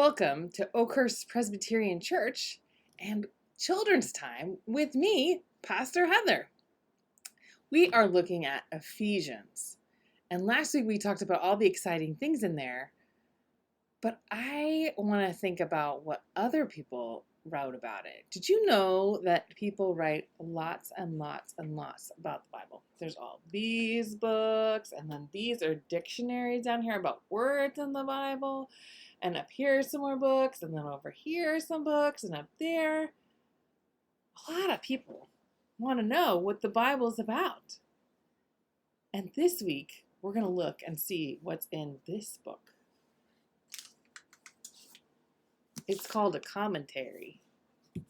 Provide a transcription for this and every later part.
Welcome to Oakhurst Presbyterian Church and Children's Time with me, Pastor Heather. We are looking at Ephesians. And last week we talked about all the exciting things in there, but I want to think about what other people wrote about it. Did you know that people write lots and lots and lots about the Bible? There's all these books, and then these are dictionaries down here about words in the Bible. And up here are some more books, and then over here are some books, and up there. A lot of people want to know what the Bible's about. And this week, we're going to look and see what's in this book. It's called a commentary. What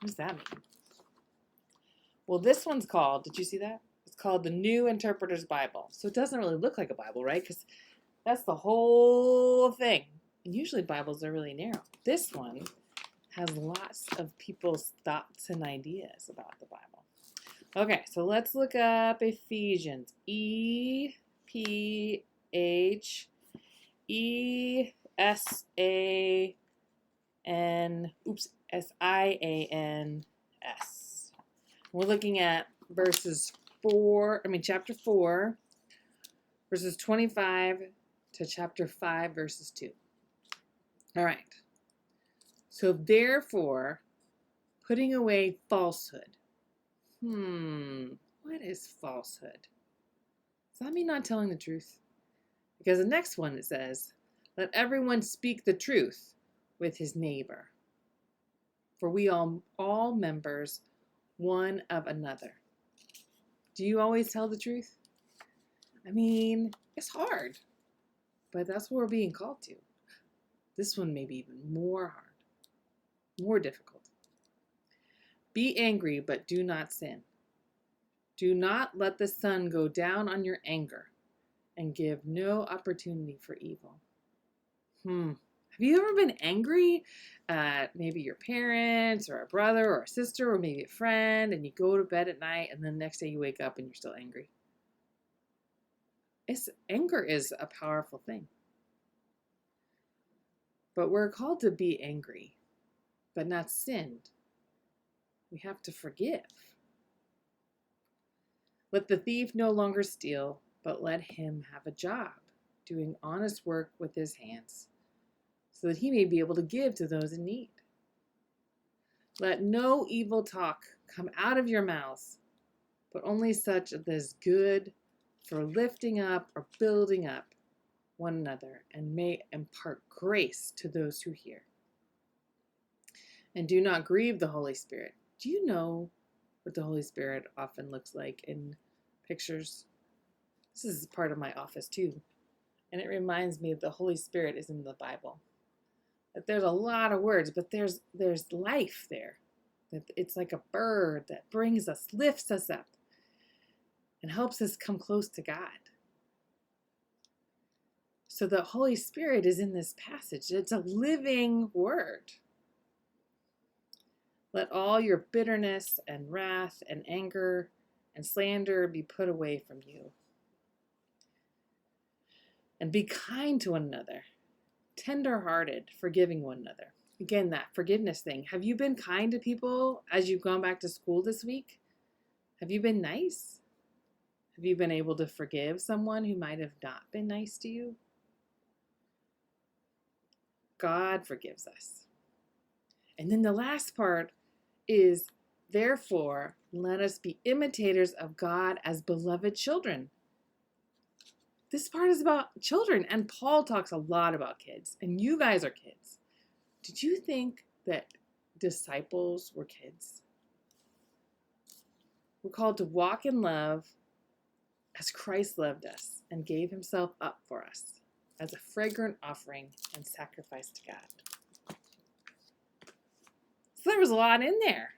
does that mean? Well, this one's called, did you see that? It's called the New Interpreter's Bible. So it doesn't really look like a Bible, right? Because that's the whole thing. And usually Bibles are really narrow. This one has lots of people's thoughts and ideas about the Bible. Okay, so let's look up Ephesians. Sians. We're looking at chapter 4, verses 25 to chapter 5, verses 2. All right. So therefore, putting away falsehood. What is falsehood? Does that mean not telling the truth? Because the next one it says, let everyone speak the truth with his neighbor. For we are all members one of another. Do you always tell the truth? I mean, it's hard, but that's what we're being called to. This one may be even more hard, more difficult. Be angry, but do not sin. Do not let the sun go down on your anger, and give no opportunity for evil. Have you ever been angry at maybe your parents or a brother or a sister or maybe a friend, and you go to bed at night and then the next day you wake up and you're still angry? Anger is a powerful thing. But we're called to be angry, but not sinned. We have to forgive. Let the thief no longer steal, but let him have a job, doing honest work with his hands, so that he may be able to give to those in need. Let no evil talk come out of your mouths, but only such as is good for lifting up or building up one another, and may impart grace to those who hear. And do not grieve the Holy Spirit. Do you know what the Holy Spirit often looks like in pictures? This is part of my office too. And it reminds me that the Holy Spirit is in the Bible. That there's a lot of words, but there's life there. That it's like a bird that brings us, lifts us up, and helps us come close to God. So the Holy Spirit is in this passage. It's a living word. Let all your bitterness and wrath and anger and slander be put away from you. And be kind to one another, tender-hearted, forgiving one another. Again, that forgiveness thing. Have you been kind to people as you've gone back to school this week? Have you been nice? Have you been able to forgive someone who might have not been nice to you? God forgives us. And then the last part is, therefore, let us be imitators of God as beloved children. This part is about children, and Paul talks a lot about kids, and you guys are kids. Did you think that disciples were kids? We're called to walk in love as Christ loved us and gave himself up for us as a fragrant offering and sacrifice to God. So there was a lot in there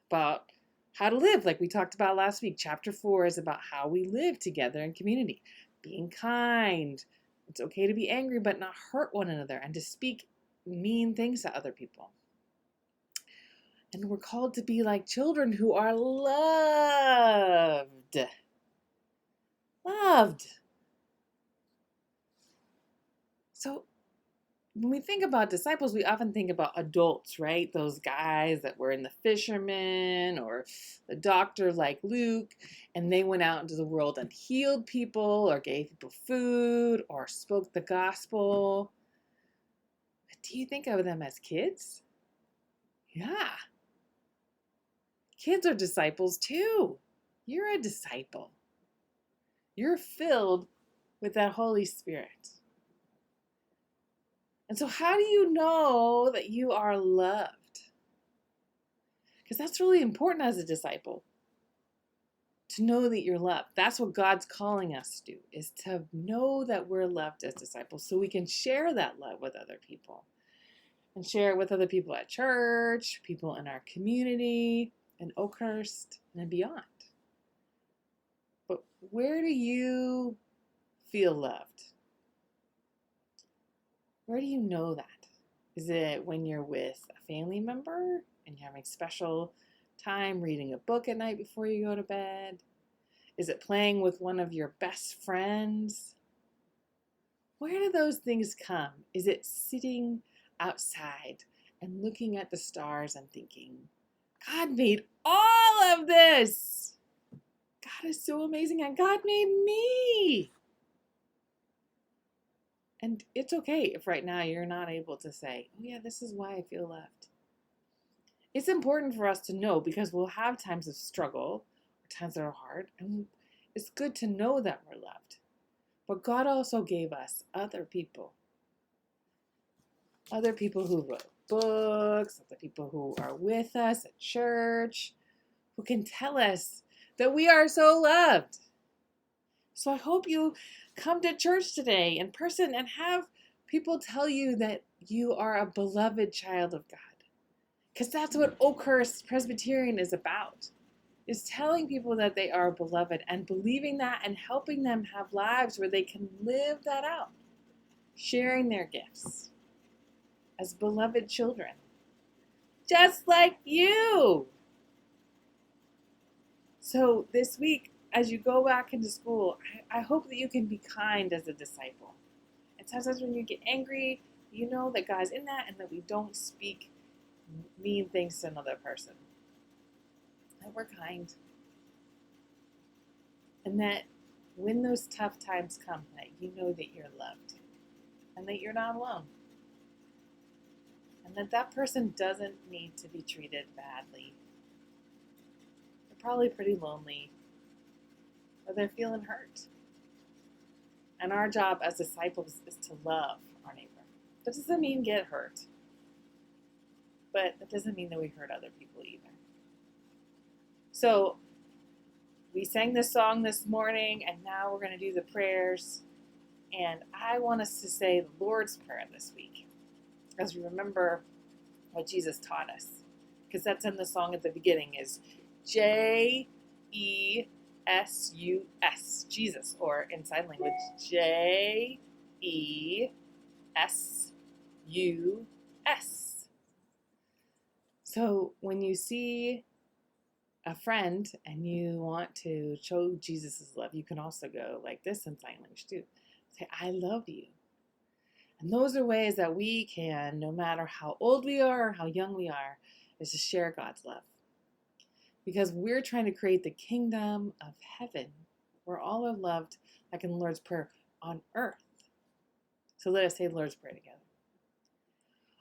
about how to live, like we talked about last week. Chapter 4 is about how we live together in community. Being kind. It's okay to be angry, but not hurt one another, and to speak mean things to other people. And we're called to be like children who are loved. Loved. So when we think about disciples, we often think about adults, right? Those guys that were in the fishermen or the doctor like Luke, and they went out into the world and healed people or gave people food or spoke the gospel. But do you think of them as kids? Yeah. Kids are disciples too. You're a disciple. You're filled with that Holy Spirit. And so, how do you know that you are loved? Because that's really important as a disciple, to know that you're loved. That's what God's calling us to do, is to know that we're loved as disciples so we can share that love with other people and share it with other people at church, people in our community, in Oakhurst, and beyond. But where do you feel loved? Where do you know that? Is it when you're with a family member and you're having special time reading a book at night before you go to bed? Is it playing with one of your best friends? Where do those things come? Is it sitting outside and looking at the stars and thinking, God made all of this. God is so amazing and God made me. And it's okay if right now you're not able to say, oh yeah, this is why I feel loved. It's important for us to know because we'll have times of struggle or times that are hard, and it's good to know that we're loved. But God also gave us other people who wrote books, other people who are with us at church, who can tell us that we are so loved. So I hope you come to church today in person and have people tell you that you are a beloved child of God. Because that's what Oakhurst Presbyterian is about, is telling people that they are beloved and believing that and helping them have lives where they can live that out, sharing their gifts as beloved children, just like you. So this week, as you go back into school, I hope that you can be kind as a disciple. And sometimes when you get angry, you know that God's in that and that we don't speak mean things to another person. That we're kind. And that when those tough times come, that you know that you're loved and that you're not alone. And that that person doesn't need to be treated badly. They're probably pretty lonely or they're feeling hurt. And our job as disciples is to love our neighbor. That doesn't mean get hurt. But that doesn't mean that we hurt other people either. So we sang this song this morning, and now we're going to do the prayers. And I want us to say the Lord's Prayer this week, as we remember what Jesus taught us. Because that's in the song at the beginning, is J-E-S-U-S, Jesus, or in sign language, J-E-S-U-S. So when you see a friend and you want to show Jesus' love, you can also go like this in sign language too. Say, I love you. And those are ways that we can, no matter how old we are or how young we are, is to share God's love. Because we're trying to create the kingdom of heaven where all are loved, like in the Lord's Prayer, on earth. So let us say the Lord's Prayer together.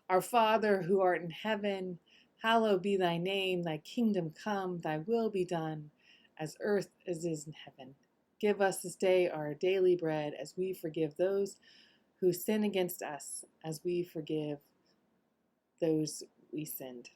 Our Father who art in heaven, hallowed be thy name, thy kingdom come, thy will be done, as earth as is in heaven. Give us this day our daily bread, as we forgive those who sin against us, as we forgive those we sinned.